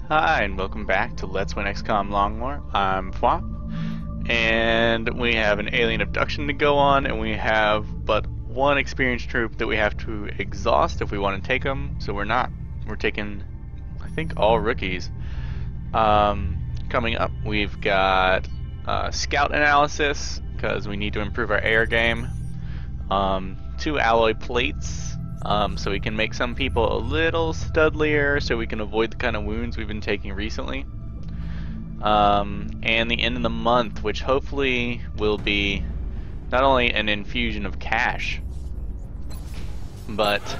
Hi, and welcome back to Let's Win XCOM Long War. I'm Fwa, and we have an alien abduction to go on, and we have but one experienced troop that we have to exhaust if we want to take them, so we're not. We're taking, I think, all rookies. Coming up, we've got scout analysis, because we need to improve our air game. 2 alloy plates, so we can make some people a little studlier so we can avoid the kind of wounds we've been taking recently. And the end of the month, which hopefully will be not only an infusion of cash, but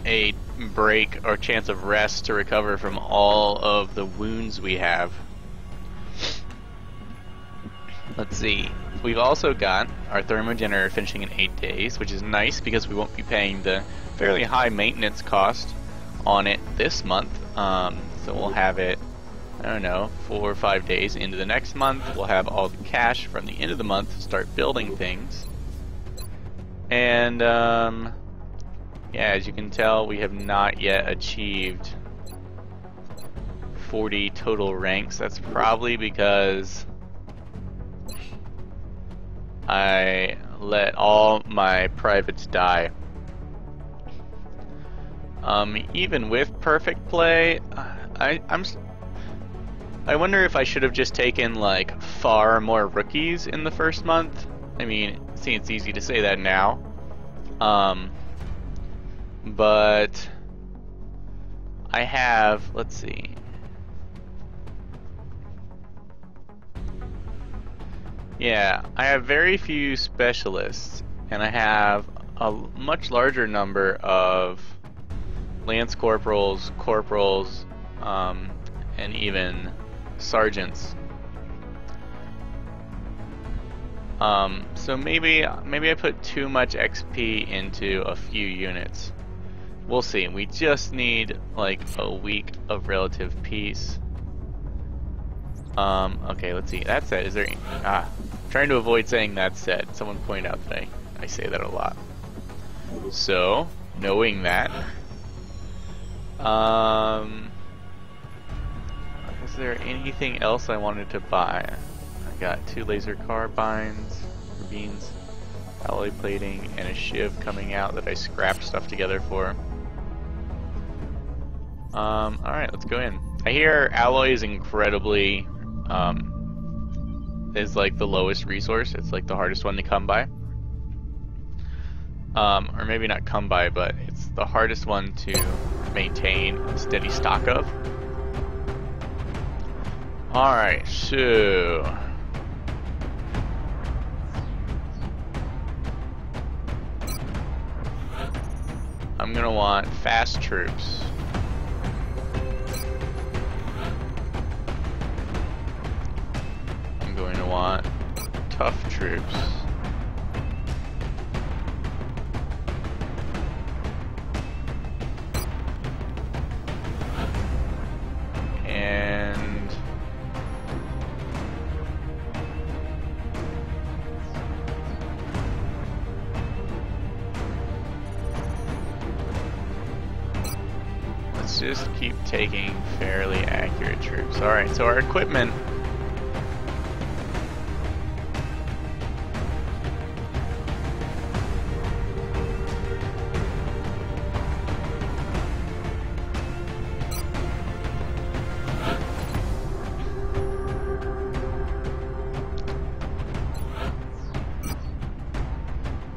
a break or chance of rest to recover from all of the wounds we have. Let's see. We've also got our thermogenerator finishing in 8 days, which is nice because we won't be paying the fairly high maintenance cost on it this month. So we'll have it, I don't know, 4 or 5 days into the next month. We'll have all the cash from the end of the month to start building things. And yeah, as you can tell, we have not yet achieved 40 total ranks. That's probably because I let all my privates die. Even with perfect play, I wonder if I should have just taken like far more rookies in the first month. I mean, see, it's easy to say that now, but I have. Let's see. Yeah, I have very few specialists, and I have a much larger number of lance corporals, corporals, and even sergeants. So maybe I put too much XP into a few units. We'll see. We just need like a week of relative peace. Okay, let's see. That said, is there trying to avoid saying that said. Someone pointed out that I say that a lot. So, knowing that, is there anything else I wanted to buy? I got 2 laser carbines, carbines, alloy plating, and a shiv coming out that I scrapped stuff together for. Alright, let's go in. I hear alloy is incredibly is like the lowest resource. It's like the hardest one to come by. Or maybe not come by, but it's the hardest one to maintain a steady stock of. Alright, so I'm gonna want fast troops. Going to want tough troops. And let's just keep taking fairly accurate troops. Alright, so our equipment .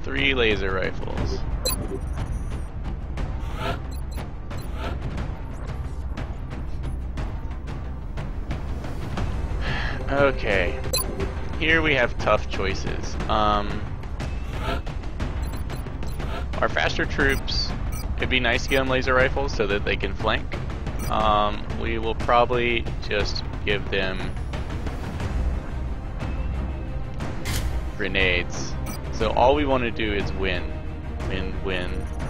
Three laser rifles. Okay, here we have tough choices. Our faster troops, it'd be nice to get them laser rifles so that they can flank. We will probably just give them grenades. So all we want to do is win,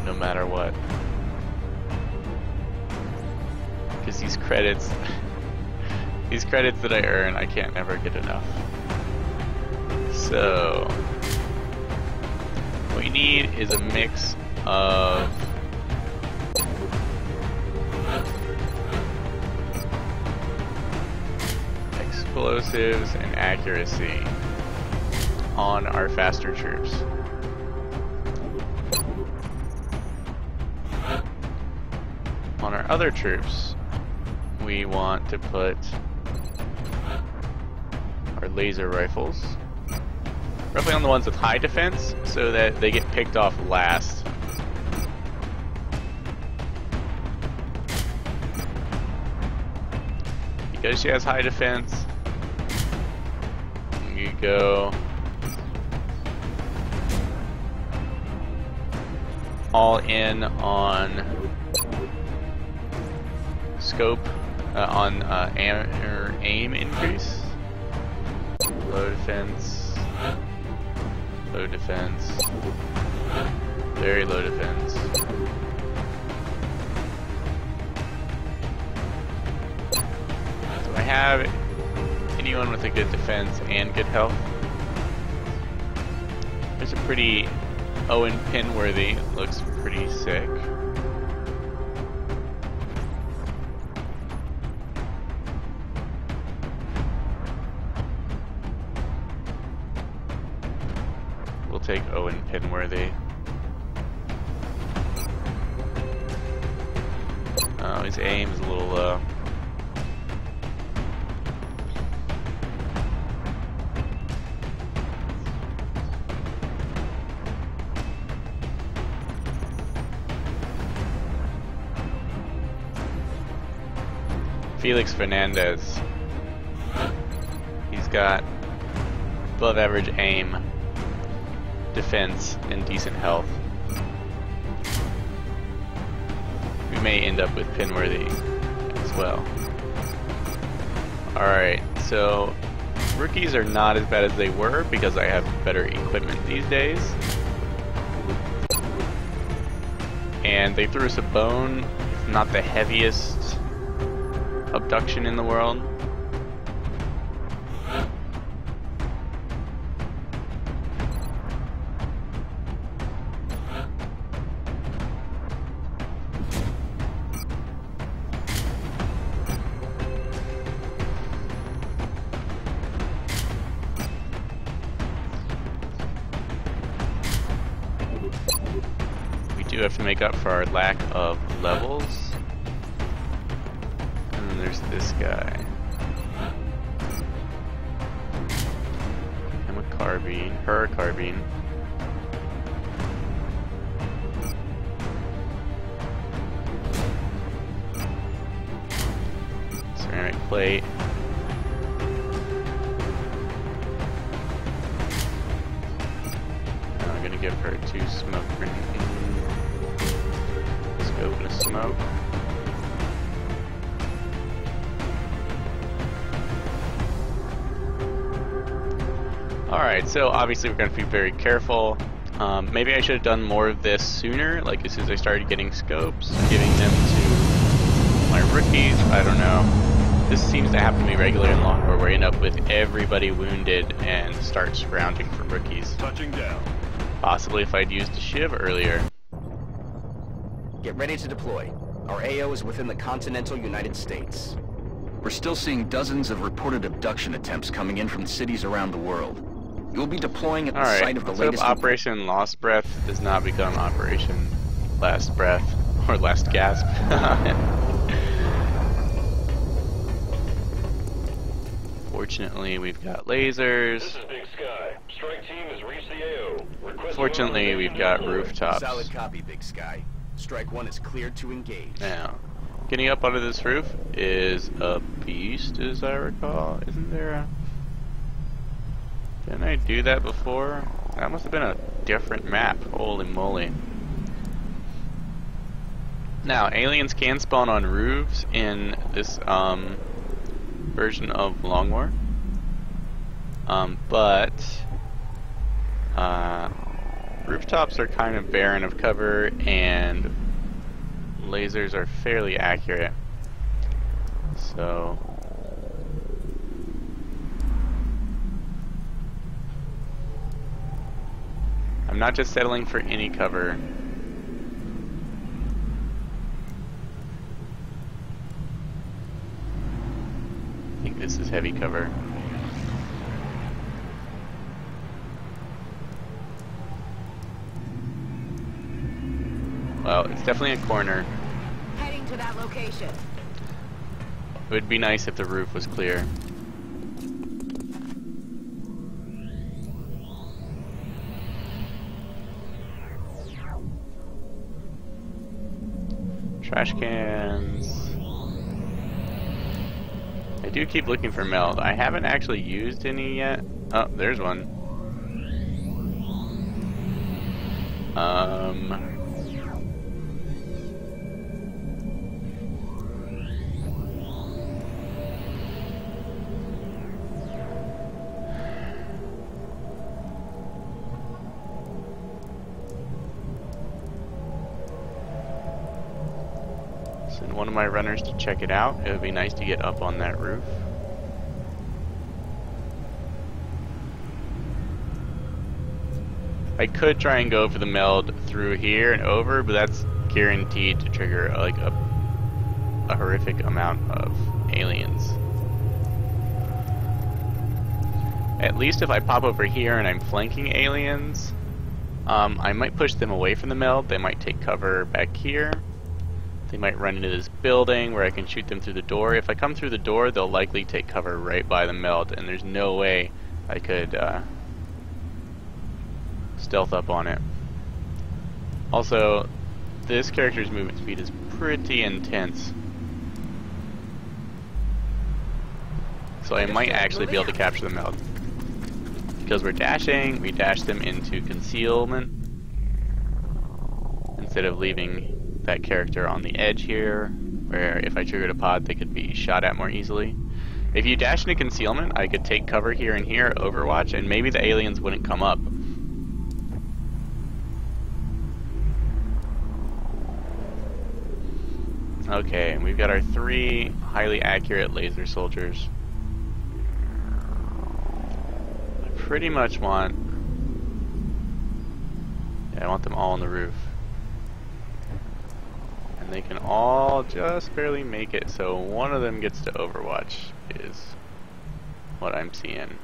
no matter what. Because these credits that I earn, I can't ever get enough. So what we need is a mix of explosives and accuracy on our faster troops. On our other troops, we want to put our laser rifles roughly on the ones with high defense so that they get picked off last. Because she has high defense, you go all in on scope, on aim increase, low defense, very low defense. Do I have anyone with a good defense and good health? There's a pretty Owen Pinworthy, looks pretty sick. We'll take Owen Pinworthy. Oh, his aim's a little low. Felix Fernandez. He's got above average aim, defense, and decent health. We may end up with Pinworthy as well. Alright, so rookies are not as bad as they were because I have better equipment these days. And they threw us a bone, not the heaviest abduction in the world. We do have to make up for our lack of levels. And then there's this guy. I'm a carbine, her carbine. Ceramic plate. Now I'm gonna give her 2 smoke grenades. Scope and a smoke. Alright, so obviously we're going to be very careful. Maybe I should have done more of this sooner, like as soon as I started getting scopes, giving them to my rookies. I don't know. This seems to happen to me regularly in Long War, where I end up with everybody wounded and start scrounging for rookies. Touching down. Possibly if I'd used a shiv earlier. Get ready to deploy. Our AO is within the continental United States. We're still seeing dozens of reported abduction attempts coming in from cities around the world. You'll be deploying at the site of the latest... Operation Lost Breath does not become Operation Last Breath, or Last Gasp. Fortunately, we've got lasers. This is Big Sky. Strike team has reached the AO. Request Fortunately, we've got rooftops. Solid copy, Big Sky. Strike 1 is cleared to engage. Now, getting up onto this roof is a beast, as I recall. Isn't there a... Didn't I do that before? That must have been a different map. Holy moly. Now, aliens can spawn on roofs in this version of Long War. But rooftops are kind of barren of cover and lasers are fairly accurate. So I'm not just settling for any cover. I think this is heavy cover. Well, it's definitely a corner. Heading to that location. It would be nice if the roof was clear. Trash cans. I do keep looking for meld. I haven't actually used any yet. Oh, there's one. Send one of my runners to check it out. It would be nice to get up on that roof. I could try and go for the meld through here and over, but that's guaranteed to trigger like a horrific amount of aliens. At least if I pop over here and I'm flanking aliens, I might push them away from the meld. They might take cover back here. They might run into this building where I can shoot them through the door. If I come through the door, they'll likely take cover right by the meld, and there's no way I could stealth up on it. Also, this character's movement speed is pretty intense, so I might actually be able to capture the meld. Because we're dashing, we dash them into concealment instead of leaving that character on the edge here, where if I triggered a pod they could be shot at more easily. If you dash into concealment, I could take cover here and here, overwatch, and maybe the aliens wouldn't come up. Okay, we've got our 3 highly accurate laser soldiers. I pretty much want... I want them all on the roof. And they can all just barely make it, so one of them gets to overwatch, is what I'm seeing.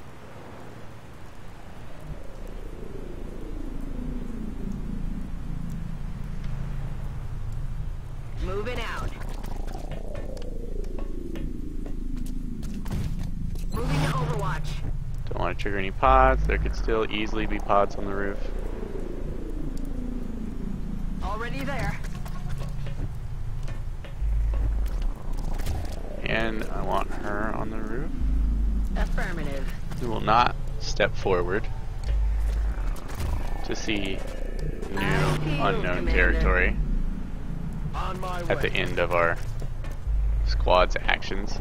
Moving out. Moving to Overwatch. Don't want to trigger any pods. There could still easily be pods on the roof. Already there. And I want her on the roof. Affirmative. We will not step forward to see new unknown territory at the end of our squad's actions.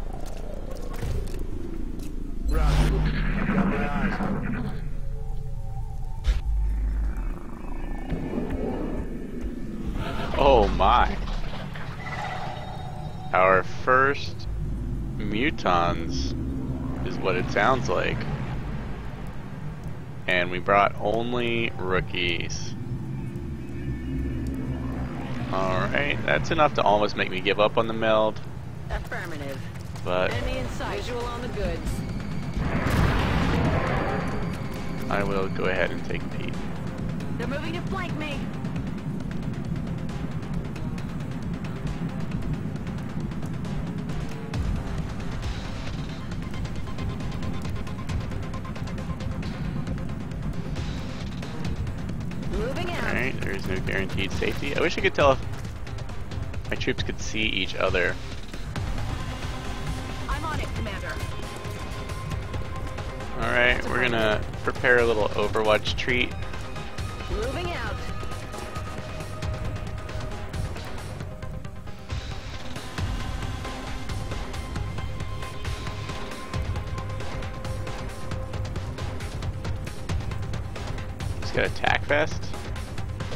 Oh my! Our first mutons is what it sounds like. And we brought only rookies. Alright, that's enough to almost make me give up on the meld. Affirmative. But enemy in sight. Visual on the goods. I will go ahead and take a peek. They're moving to flank me. Moving out. Alright, there is no guaranteed safety. I wish I could tell if my troops could see each other. I'm on it, Commander. Alright, we're gonna prepare a little Overwatch treat. Moving out. Just got a tac vest?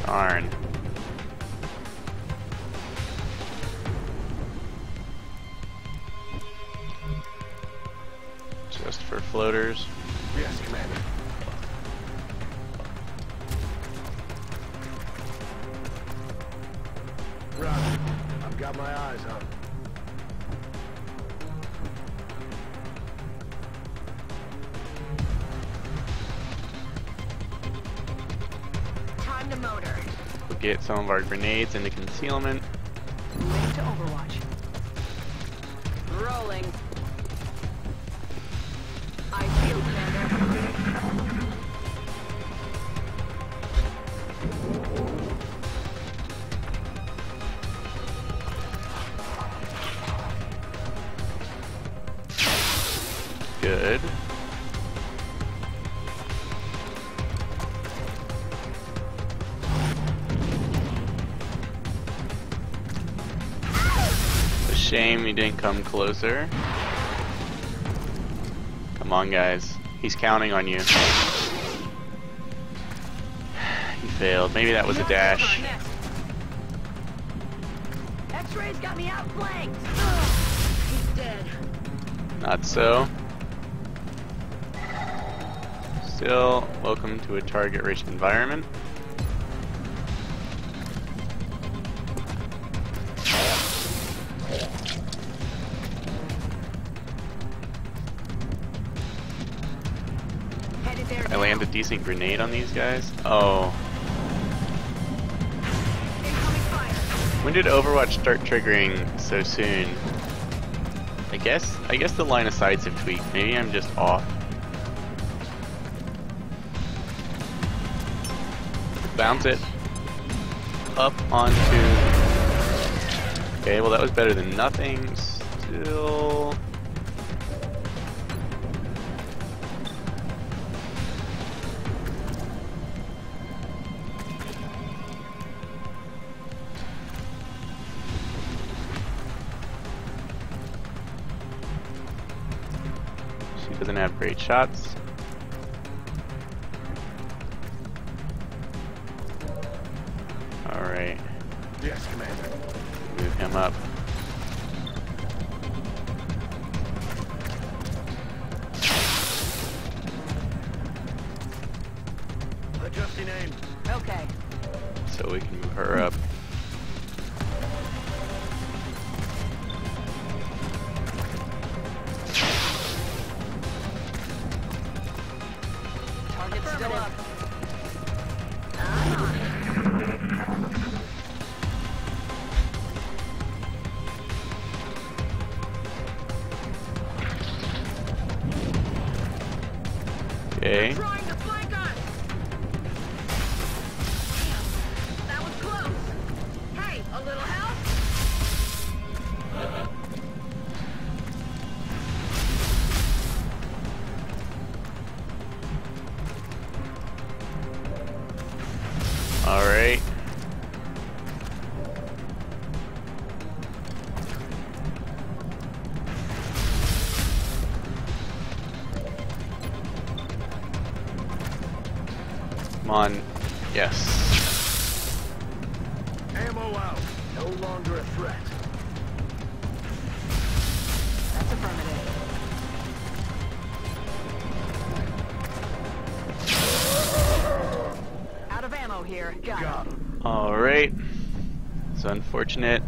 Darn. Just for floaters. Yes, Commander. Roger. I've got my eyes on. Time to motor. get some of our grenades into concealment. Moving to Overwatch. Rolling. I feel, Commander. Good. It's a shame he didn't come closer. Come on, guys. He's counting on you. He failed. Maybe that was a dash. X-rays got me outflanked. He's dead. Not so. Still, welcome to a target-rich environment. Headed there I now. land a decent grenade on these guys. Oh. Incoming fire. When did Overwatch start triggering so soon? I guess the line of sights have tweaked. Maybe I'm just off. Bounce it up onto. Okay, well that was better than nothing. Still. She doesn't have great shots. Alright, Yes, Commander. move him up. Adjusting aim. Okay. So we can move her up. Target still up. I'm on it. Okay. Trying to flank us. Damn, that was close. Hey, a little help? Alright. Come on. Yes. Ammo out. No longer a threat. That's affirmative. Out of ammo here. Got Got it. him. Alright. It's unfortunate.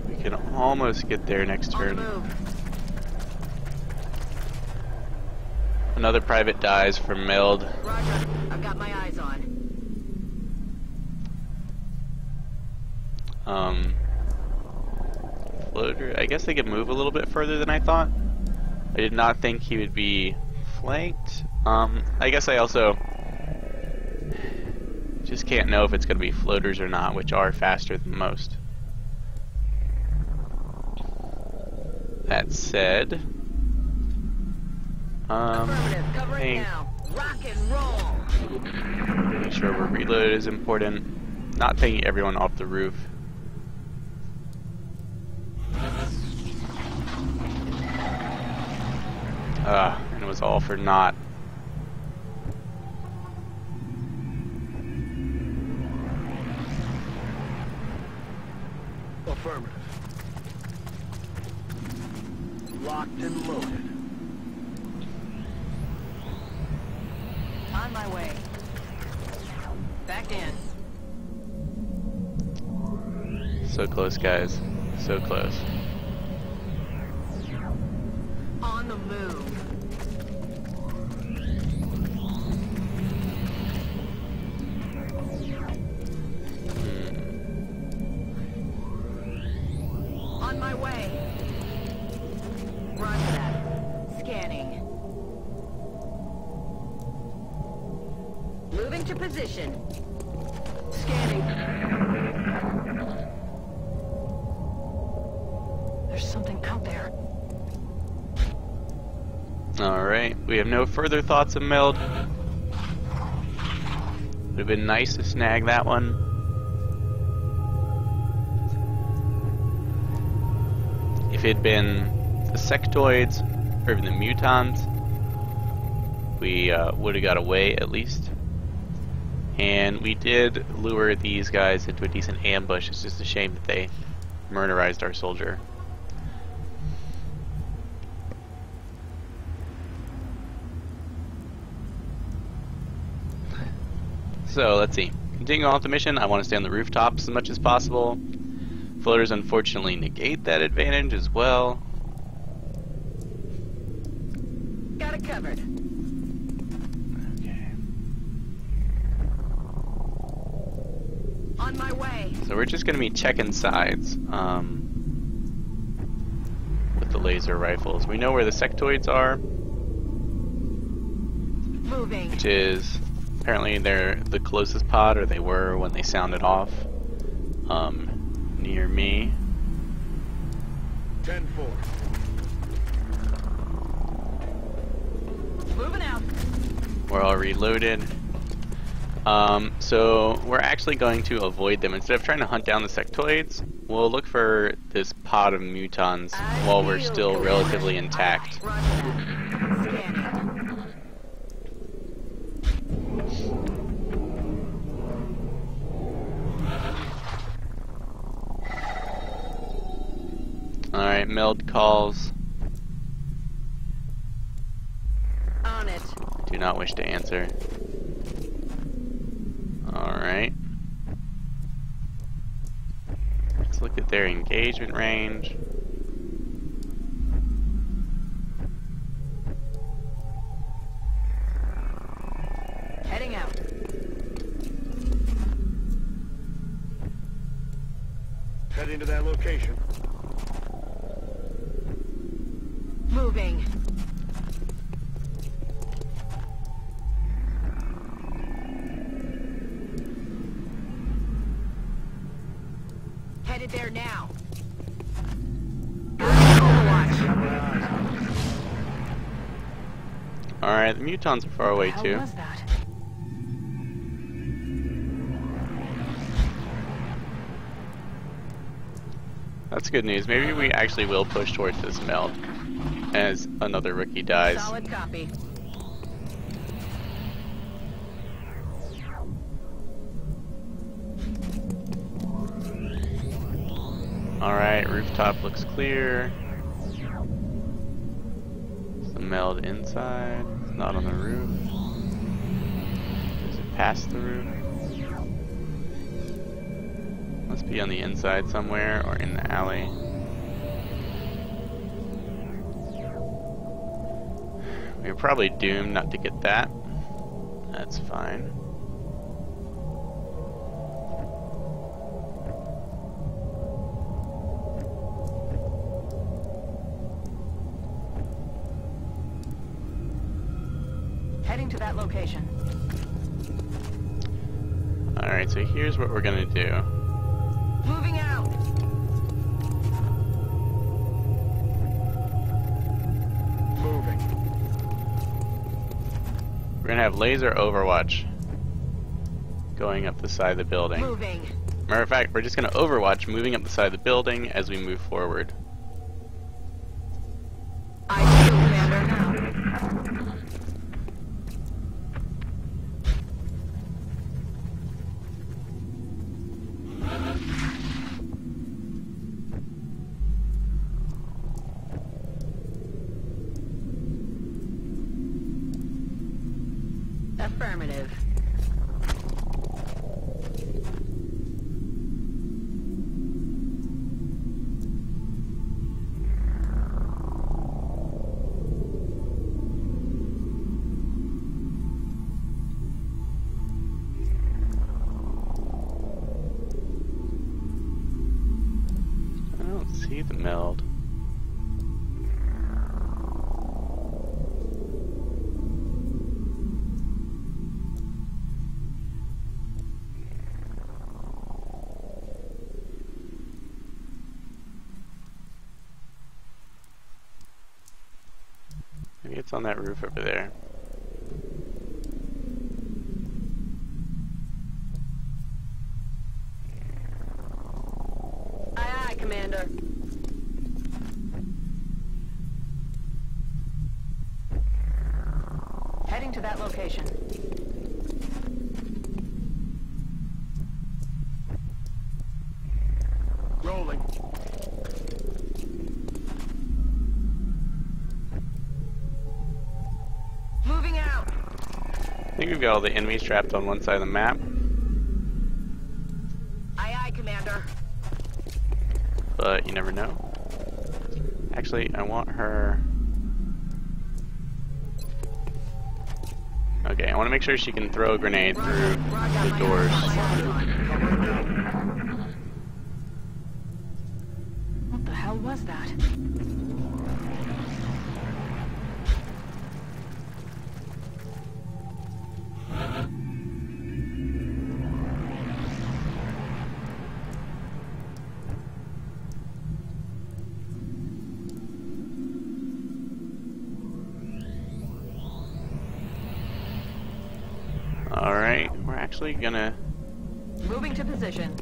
We can almost get there next On the turn. move. Another private dies from meld. Roger. I've got my eyes on. Floater. I guess they could move a little bit further than I thought. I did not think he would be flanked. I guess I also just can't know if it's going to be floaters or not, which are faster than most. That said, Affirmative. Covering think now. Rock and roll. making sure we're reloaded is important. Not taking everyone off the roof. And it was all for naught. Affirmative. Locked and loaded. On my way. Back in. So close, guys. So close. On the move. my way. Roger that. Scanning. Moving to position. Scanning. There's something out there. Alright, we have no further thoughts of Meld. Would have been nice to snag that one. If it had been the sectoids or even the mutons, we would have got away at least. And we did lure these guys into a decent ambush. It's just a shame that they murderized our soldier. So let's see. Continuing on with the mission, I want to stay on the rooftops as much as possible. Floaters unfortunately negate that advantage as well. Got it covered. Okay. On my way. So we're just going to be checking sides with the laser rifles. We know where the sectoids are, Moving. which is apparently they're the closest pod, or they were when they sounded off near me. 10-4. Moving out. We're all reloaded. So we're actually going to avoid them. Instead of trying to hunt down the sectoids, we'll look for this pod of mutons while we're still relatively intact. Roger that. Scanning. Alright, Meld calls. On it. Do not wish to answer. Alright. Let's look at their engagement range. Heading out. Heading to that location. Moving. Headed there now. Alright, the mutons are far away too. How was that? That's good news. Maybe we actually will push towards this Meld as another rookie dies. Solid copy. Alright, rooftop looks clear. Is the Meld inside? It's not on the roof. Is it past the roof? Must be on the inside somewhere or in the alley. We're probably doomed not to get that. That's fine. Heading to that location. Alright, so here's what we're gonna do. Moving out. Moving. We're gonna have laser overwatch going up the side of the building. Moving. Matter of fact, we're just gonna overwatch moving up the side of the building as we move forward. I do, Commander, now. Affirmative. don't see the meld. Maybe it's on that roof over there. Aye, aye, Commander. Heading to that location. Rolling. Moving out. I think we've got all the enemies trapped on one side of the map, Aye, aye, Commander. but you never know. Actually, I want her... Okay, I want to make sure she can throw a grenade through the doors. What the hell was that? Alright, we're actually gonna Moving to position.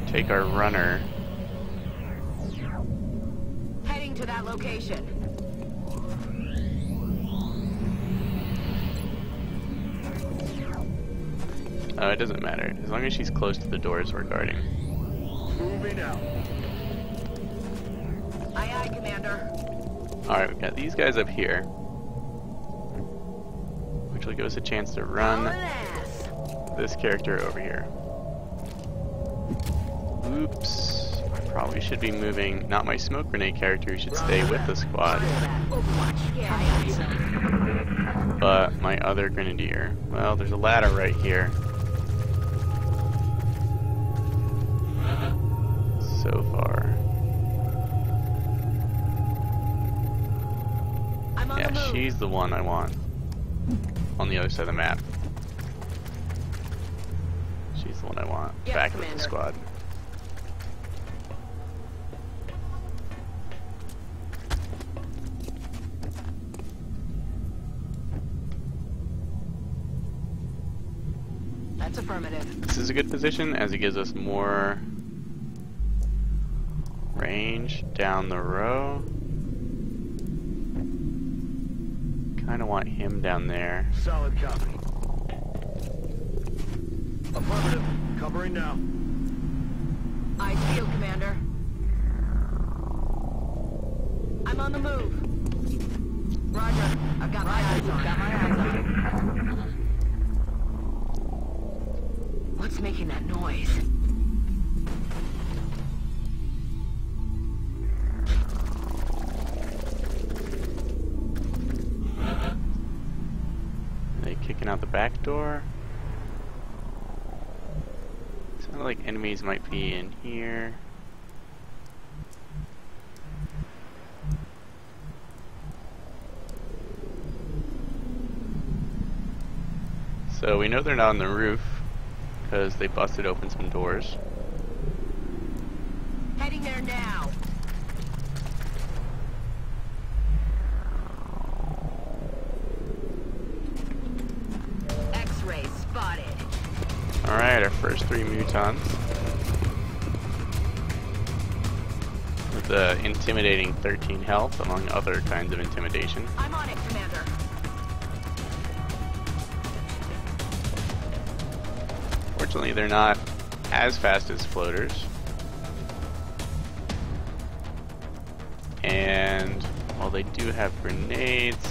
take our runner. Heading to that location. Oh, it doesn't matter. As long as she's close to the doors we're guarding. Moving out. Aye, aye, Commander. Alright, we've got these guys up here, which will give us a chance to run Ass. this character over here. Oops. I probably should be moving, not my smoke grenade character who should stay with the squad, Overwatch. Yeah, aye, aye, sir. but my other grenadier. Well, there's a ladder right here. So far. I'm on the Yeah, move. she's the one I want on the other side of the map. She's the one I want Yes, back with the Commander. squad. That's affirmative. This is a good position as it gives us more range down the row. Kind of want him down there. Solid copy. Affirmative. Covering now. Eyes peeled, Commander. I'm on the move. Roger. I've got my eyes on. Got my eyes on. What's making that noise? Are they kicking out the back door? Sounded like enemies might be in here. So we know they're not on the roof because they busted open some doors. Heading there now. X-ray spotted. Alright, our first 3 mutons. With the intimidating 13 health, among other kinds of intimidation. I'm on it, Commander. Fortunately, they're not as fast as floaters. And while they do have grenades,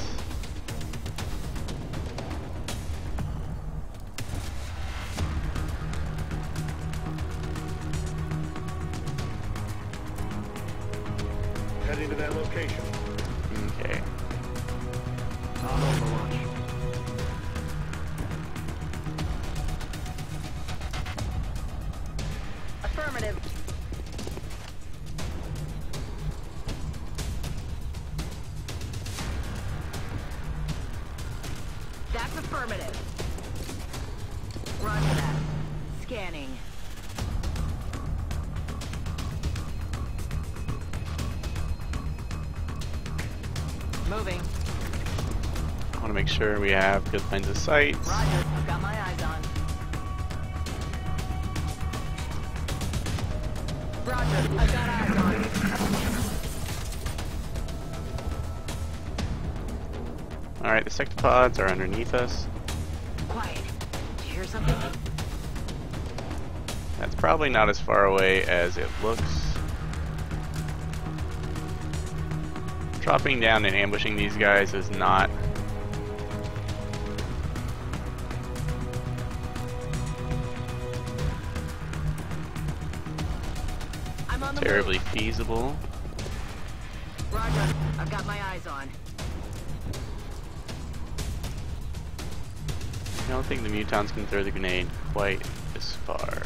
Heading to that location. okay. On Overwatch. Affirmative. Moving. I want to make sure we have good lines of sight. Roger, I've got my eyes on. Roger, I've got eyes on. Alright, the sectopods are underneath us. Quiet. Did you hear something? That's probably not as far away as it looks. Dropping down and ambushing these guys is not I'm on the terribly feasible. move. Roger, I've got my eyes on. I don't think the mutons can throw the grenade quite this far.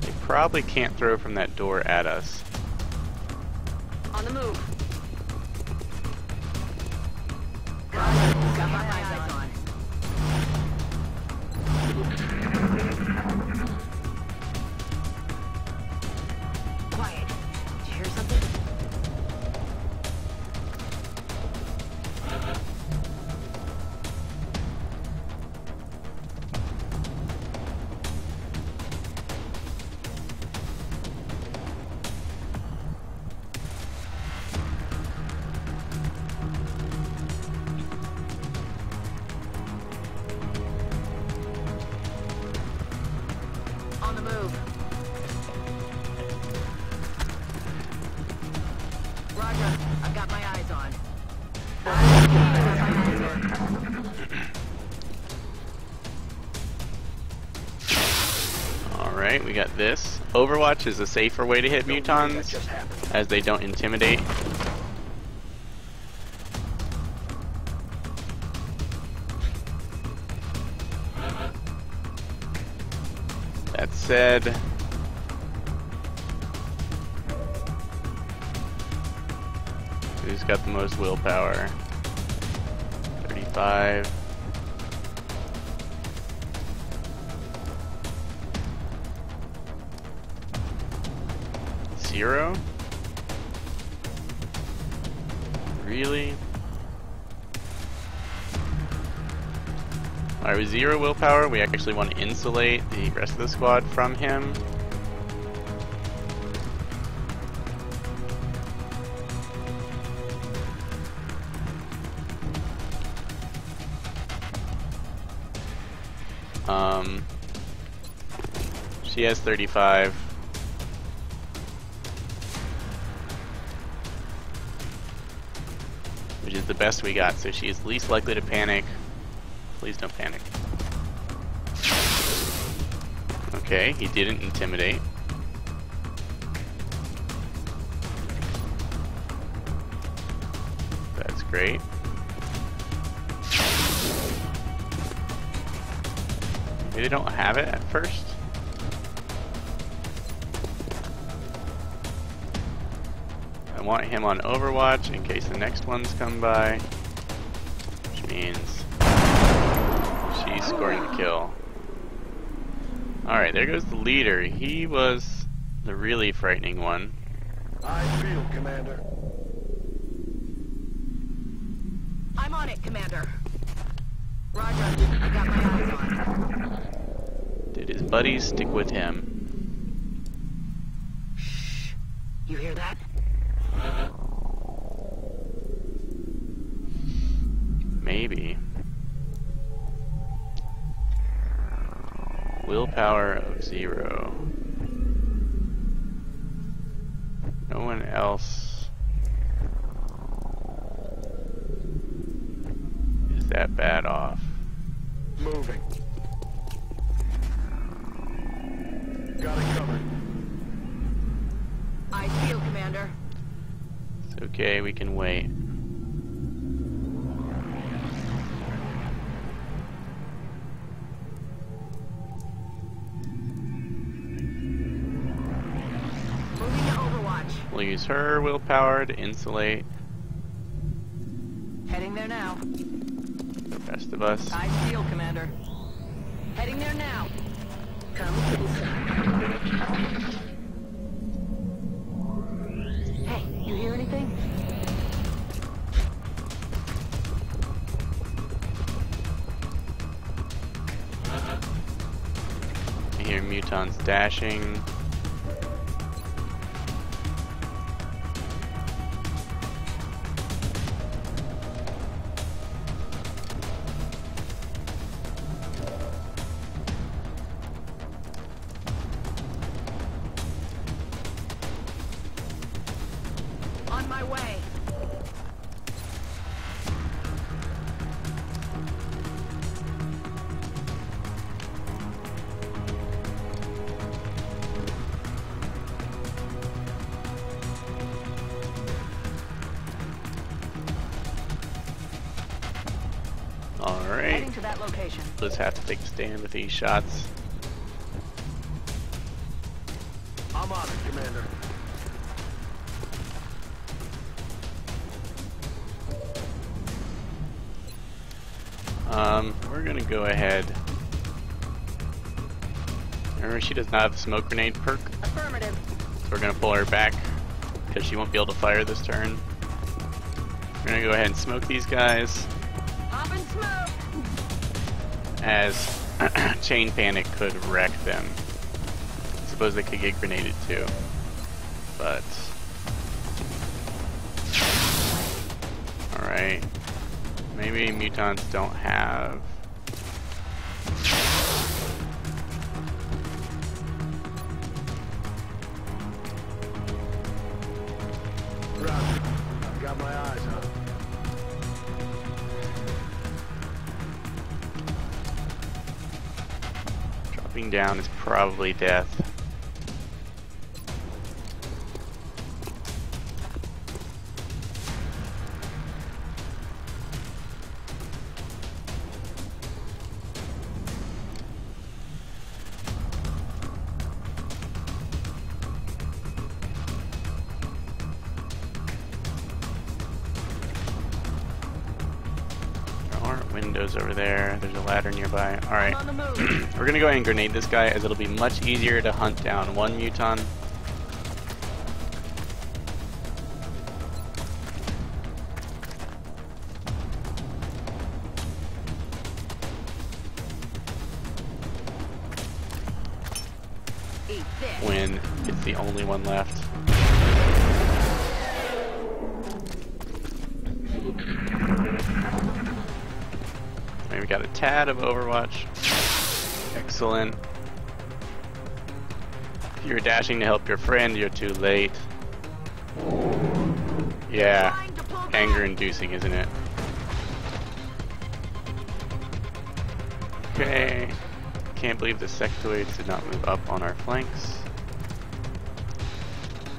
They probably can't throw from that door at us. On the move. Roger, got my eyes on. Quiet. Did you hear something? On the move. Roger, I've got my eyes on. Alright, we got this. Overwatch is a safer way to hit mutons, as they don't intimidate. That said, who's got the most willpower? 35. Zero? Really? Alright, with 0 willpower, we actually want to insulate the rest of the squad from him. She has 35. Which is the best we got, so she is least likely to panic. Please don't panic. Okay, he didn't intimidate. That's great. Maybe they don't have it at first. I want him on Overwatch in case the next ones come by, which means she's scoring the kill. Alright, there goes the leader. He was the really frightening one. I feel, Commander. I'm on it, Commander. Roger, I got my eyes on. Did his buddies stick with him? Shh. You hear that? Maybe. Willpower of 0. No one else is that bad off. Moving. Got it covered. I feel, Commander. It's okay, we can wait. Moving to Overwatch. We'll use her willpower to insulate Heading there now. the rest of us. I feel, Commander. Heading there now. Come inside. Hey, you hear anything? your mutants dashing. On my way. Alright. Heading to that location. Just have to take a stand with these shots. I'm on it, Commander. We're gonna go ahead. Remember, she does not have the smoke grenade perk, Affirmative. so we're gonna pull her back because she won't be able to fire this turn. We're gonna go ahead and smoke these guys, Pop and smoke. as chain panic could wreck them. Suppose they could get grenaded too, but alright. Maybe mutants don't have. Roger. I've got my eyes on it. Dropping down is probably death. Windows over there. There's a ladder nearby. Alright. On the move. We're gonna go ahead and grenade this guy, as it'll be much easier to hunt down one mutant. Eat this. When it's the only one left. We got a tad of Overwatch. Excellent. If you're dashing to help your friend, you're too late. Yeah, Trying to pull back. anger inducing, isn't it? Okay. Can't believe the sectoids did not move up on our flanks.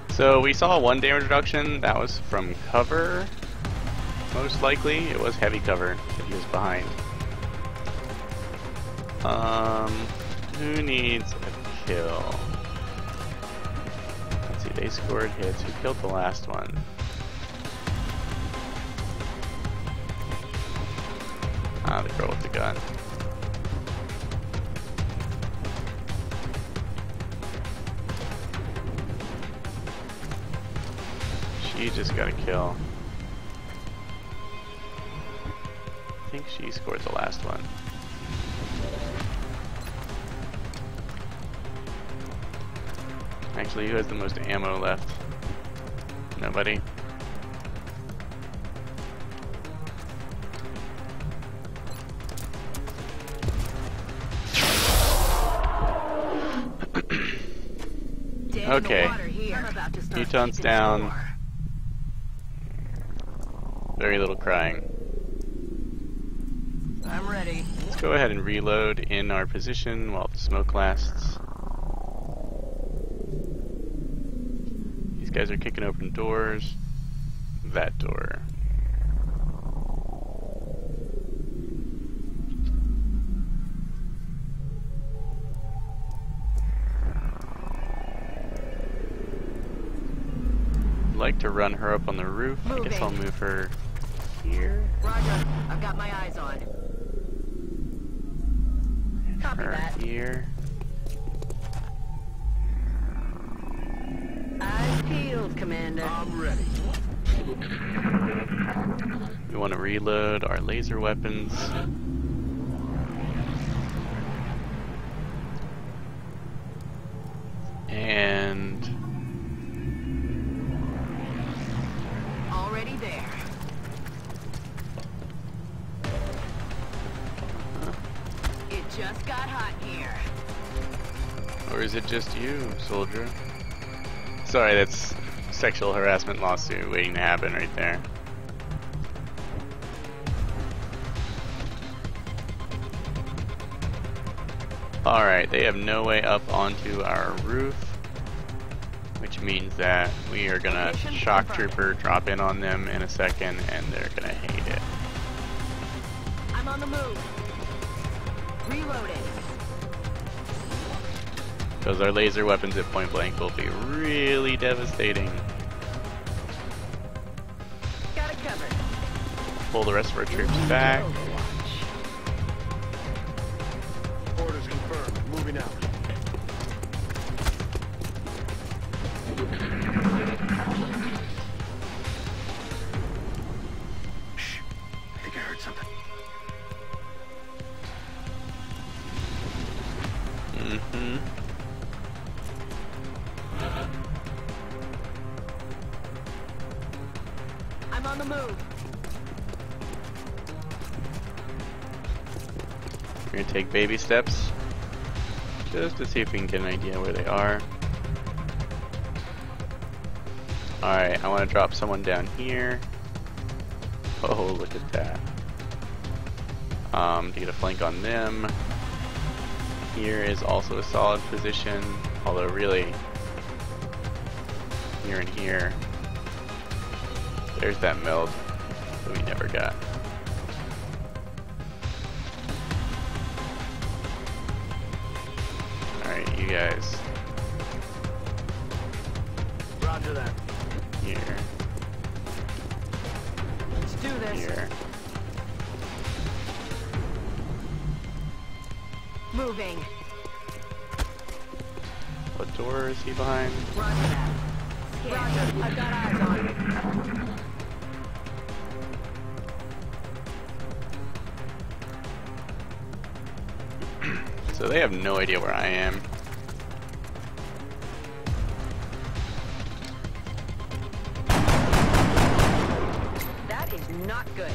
So we saw one damage reduction. That was from cover. Most likely, it was heavy cover that he was behind. Who needs a kill? Let's see, they scored hits. Who killed the last one? Ah, the girl with the gun. She just got a kill. I think she scored the last one. Actually, who has the most ammo left? Nobody. Okay. Mutants down. Very little crying. I'm ready. Let's go ahead and reload in our position while the smoke lasts. These guys are kicking open doors. That door. I'd like to run her up on the roof. I guess I'll move her here. Roger. I've got my eyes on. Copy Her that. here. Eyes peeled, Commander. I'm ready. We want to reload our laser weapons. and Already there. It just got hot here. or is it just you, soldier? Sorry, that's sexual harassment lawsuit waiting to happen right there. Alright, they have no way up onto our roof, which means that we are gonna shock trooper drop in on them in a second and they're gonna hate it. I'm on the move. Reloading. Because our laser weapons at point blank will be really devastating. Got it covered. Pull the rest of our troops back. Orders confirmed. Moving out. Shh. I think I heard something. Mm-hmm. I'm on the move. We're gonna take baby steps just to see if we can get an idea where they are. Alright, I want to drop someone down here. Oh, look at that. To get a flank on them. Here is also a solid position, although really, here and here, there's that meld that we never got. Alright, you guys. Roger that. Here. Let's do this. Here. Moving. What door is he behind? Roger that. Roger. I've got eyes on it. So they have no idea where I am. That is not good.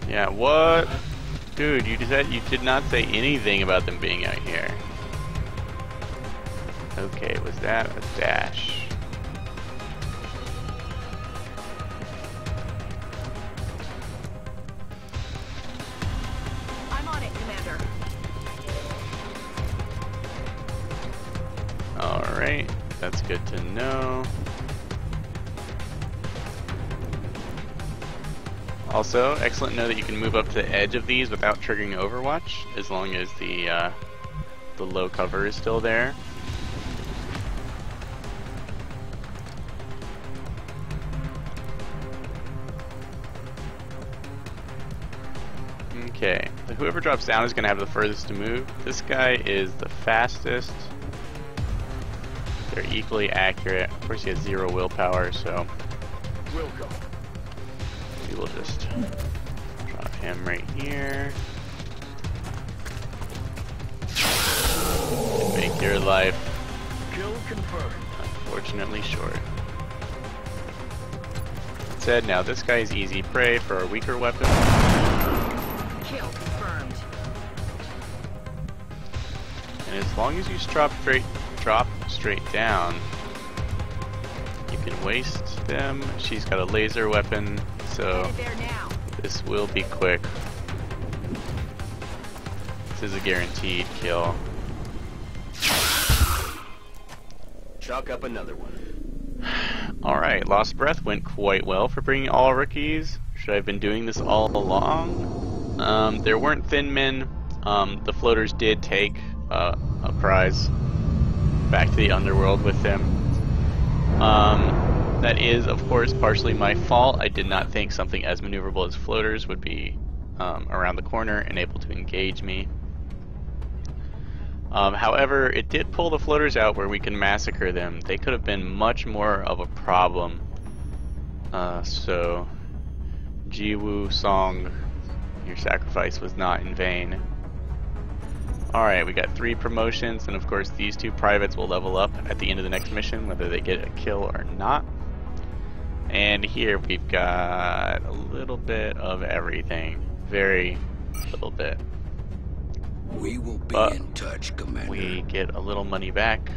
Yeah, what? Dude, you did not say anything about them being out here. Okay, was that a dash? I'm on it, Commander. Alright, that's good to know. Also, excellent to know that you can move up to the edge of these without triggering Overwatch, as long as the low cover is still there. Okay, whoever drops down is going to have the furthest to move. This guy is the fastest. They're equally accurate. Of course, he has 0 willpower, so Will go. we will just drop him right here. And make your life Kill confirmed. unfortunately short. That said, now this guy is easy prey for our weaker weapons. Kill confirmed. And as long as you drop straight down, you can waste them. She's got a laser weapon, so Headed there now. this will be quick. This is a guaranteed kill. Chalk up another one. Alright, Lost Breath went quite well for bringing all rookies. Should I have been doing this all along? There weren't thin men. The floaters did take a prize back to the underworld with them. That is, of course, partially my fault. I did not think something as maneuverable as floaters would be around the corner and able to engage me. However, it did pull the floaters out where we can massacre them. They could have been much more of a problem. So, Ji Woo Song, your sacrifice was not in vain. Alright, we got 3 promotions, and of course these 2 privates will level up at the end of the next mission, whether they get a kill or not. And here we've got a little bit of everything. Very little bit. We will be in touch, Commander. We get a little money back.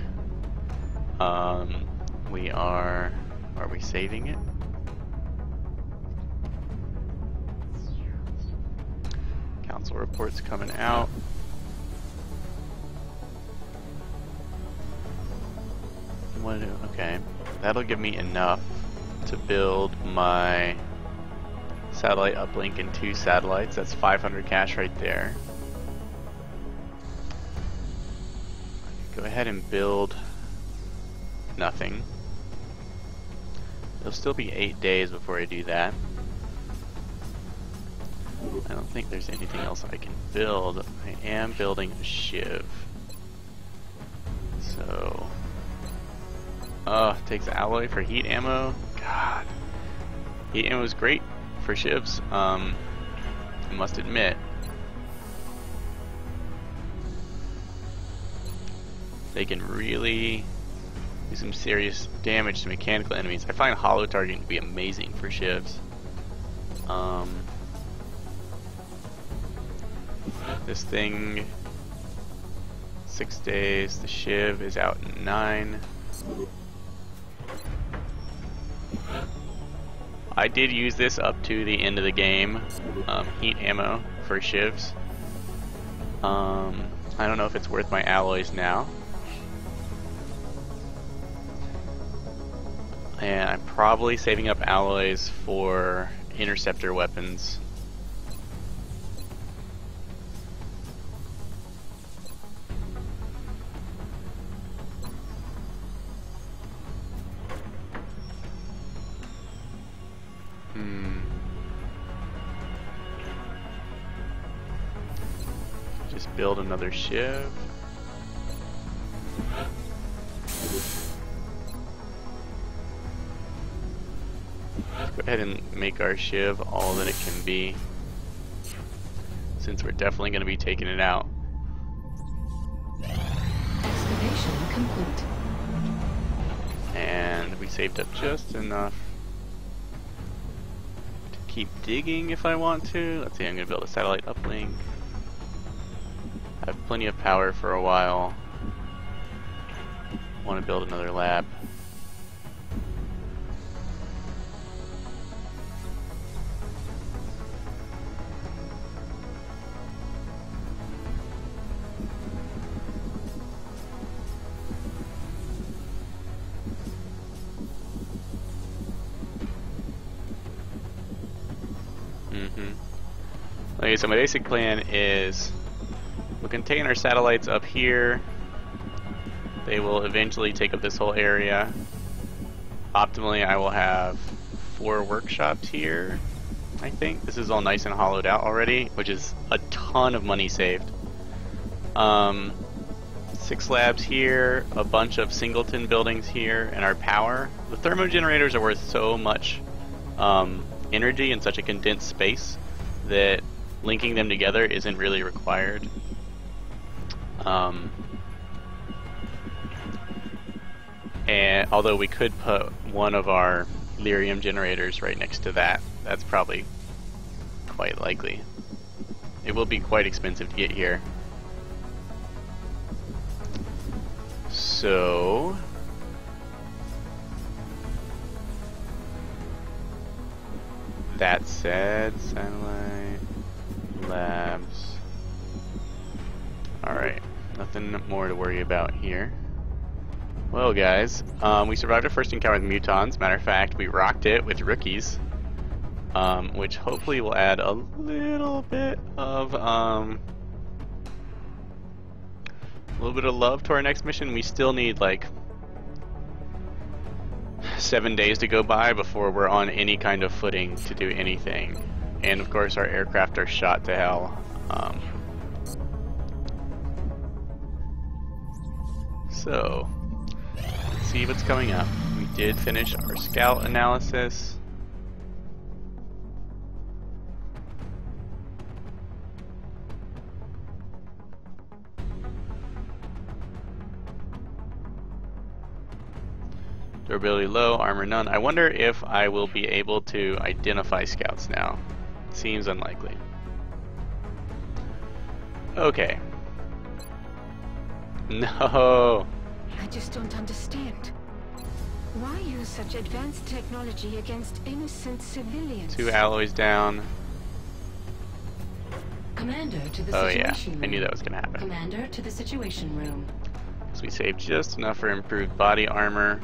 We are we saving it? Council reports coming out. Okay, that'll give me enough to build my satellite uplink in 2 satellites. That's 500 cash right there. Go ahead and build nothing. It'll still be 8 days before I do that. I don't think there's anything else I can build. I am building a shiv. So... takes alloy for heat ammo. God. Heat ammo is great for shivs. I must admit. They can really do some serious damage to mechanical enemies. I find hollow targeting to be amazing for shivs. This thing, 6 days. The shiv is out in 9. I did use this up to the end of the game, heat ammo for shivs. I don't know if it's worth my alloys now. And I'm probably saving up alloys for interceptor weapons. Just build another shiv. Let's go ahead and make our shiv all that it can be, since we're definitely going to be taking it out. Excavation complete. And we saved up just enough to keep digging if I want to. Let's see, I'm going to build a satellite uplink. I have plenty of power for a while. Want to build another lab. Okay, so my basic plan is we'll contain our satellites up here. They will eventually take up this whole area. Optimally, I will have 4 workshops here, I think. This is all nice and hollowed out already, which is a ton of money saved. 6 labs here, a bunch of singleton buildings here, and our power. The thermogenerators are worth so much energy in such a condensed space that linking them together isn't really required. And although we could put one of our lyrium generators right next to that, that's probably quite likely. It will be quite expensive to get here. So that said, satellite labs. Alright, nothing more to worry about here. Well guys, we survived our first encounter with mutons. Matter of fact, we rocked it with rookies, which hopefully will add a little bit of love to our next mission. We still need like 7 days to go by before we're on any kind of footing to do anything. And of course our aircraft are shot to hell. So, let's see what's coming up. We did finish our scout analysis. Durability low, armor none. I wonder if I will be able to identify scouts now. Seems unlikely. Okay. No. I just don't understand. Why use such advanced technology against innocent civilians? 2 alloys down. Commander to the Oh situation yeah, room. I knew that was gonna happen. Commander to the situation room. So we saved just enough for improved body armor.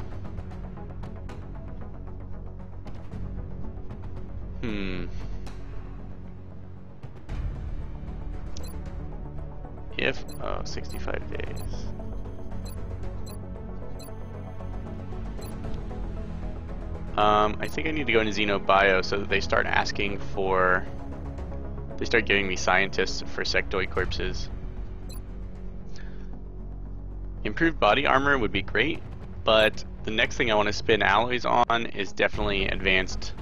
If, 65 days. I think I need to go into Xenobio so that they start asking for, they start giving me scientists for sectoid corpses. Improved body armor would be great, but the next thing I want to spin alloys on is definitely advanced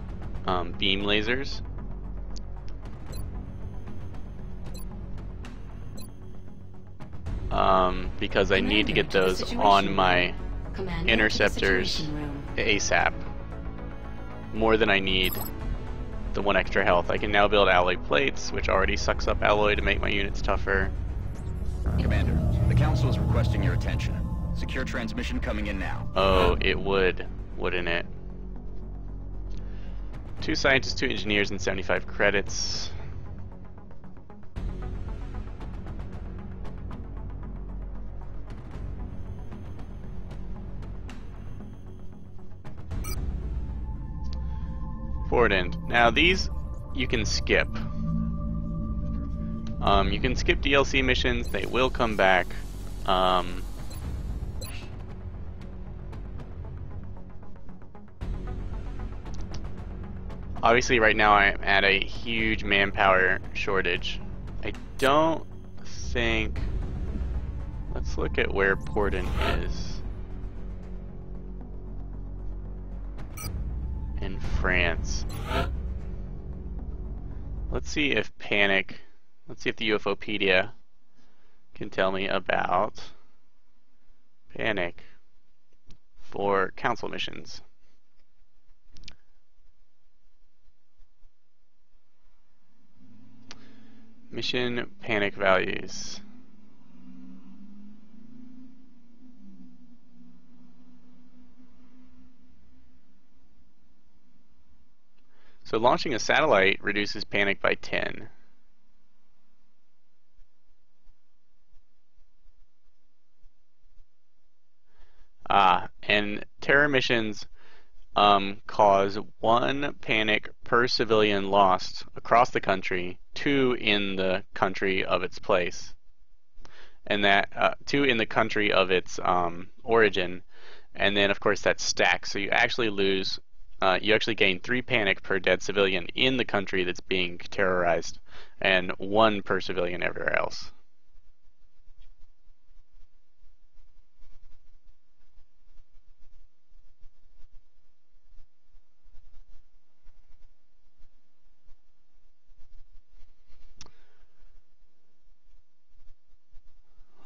beam lasers. Because I need to get those on my interceptors ASAP. More than I need the 1 extra health. I can now build alloy plates, which already sucks up alloy to make my units tougher. Commander, the Council is requesting your attention. Secure transmission coming in now. Oh, it would, wouldn't it? 2 scientists, 2 engineers, and 75 credits. Forward end. Now these you can skip. You can skip DLC missions, they will come back. Obviously right now I'm at a huge manpower shortage. I don't think... Let's look at where Portent is. In France. Let's see if Panic... Let's see if the UFOpedia can tell me about Panic for council missions. Mission Panic values. So launching a satellite reduces panic by 10. And terror missions cause 1 panic per civilian lost across the country, 2 in the country of its place, and that 2 in the country of its origin, and then of course that stacks. So you actually lose, you actually gain 3 panic per dead civilian in the country that's being terrorized, and 1 per civilian everywhere else.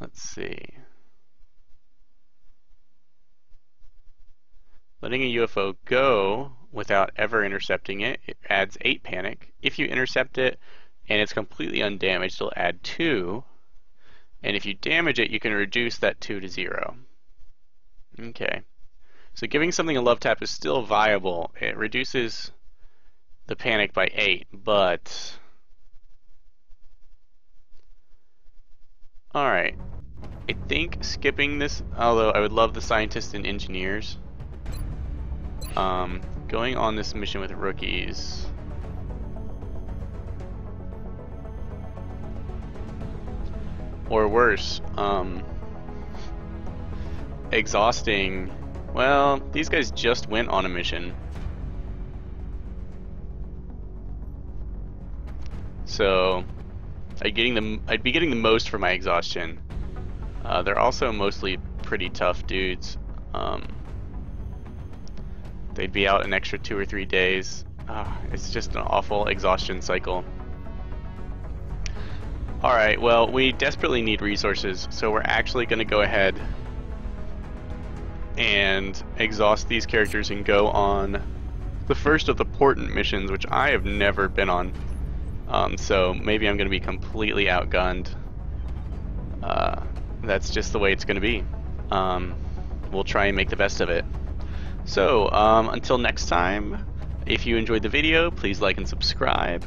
Let's see. Letting a UFO go without ever intercepting it, it adds 8 panic. If you intercept it and it's completely undamaged, it'll add 2. And if you damage it, you can reduce that 2 to 0. Okay. So giving something a love tap is still viable. It reduces the panic by 8, but... Alright. I think skipping this, although I would love the scientists and engineers, going on this mission with rookies. Or worse, exhausting. Well, these guys just went on a mission. So I'd be getting the most for my exhaustion. They're also mostly pretty tough dudes. They'd be out an extra 2 or 3 days. It's just an awful exhaustion cycle. Alright, well, we desperately need resources, so we're actually going to go ahead and exhaust these characters and go on the first of the portent missions, which I have never been on. So maybe I'm going to be completely outgunned. That's just the way it's going to be. We'll try and make the best of it. So, until next time, if you enjoyed the video, please like and subscribe.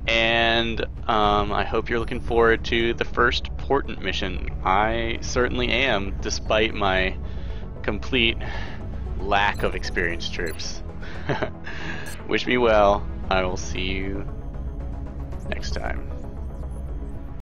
And I hope you're looking forward to the first portent mission. I certainly am, despite my complete lack of experienced troops. Wish me well. I will see you next time.